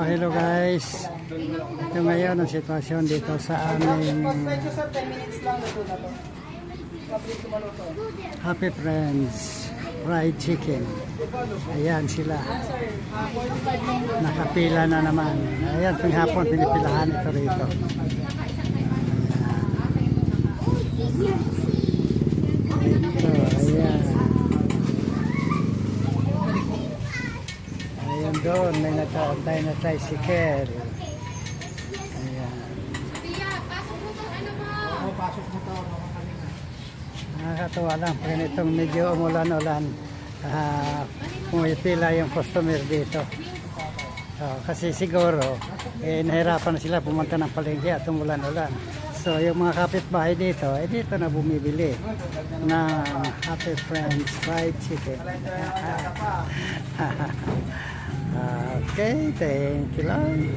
Hello guys. Ito ngayon ang sitwasyon dito sa aming Happy Friends Fried Chicken. Ayan sila. Nakapila na naman. Ayan, tuwing hapon pinipilahan ito rito. Ayan. Ayan doon, may nag-aantay na tricycle. Ayan. Nakakatuwa lang, pag itong medyo umulan-ulan, pumipila yung customer dito. Kasi siguro, nahirapan na sila pumunta ng palengke at umulan-ulan. So yung mga kapitbahay dito, dito na bumibili ng Happy Friends Fried Chicken. Okay, thank you lang.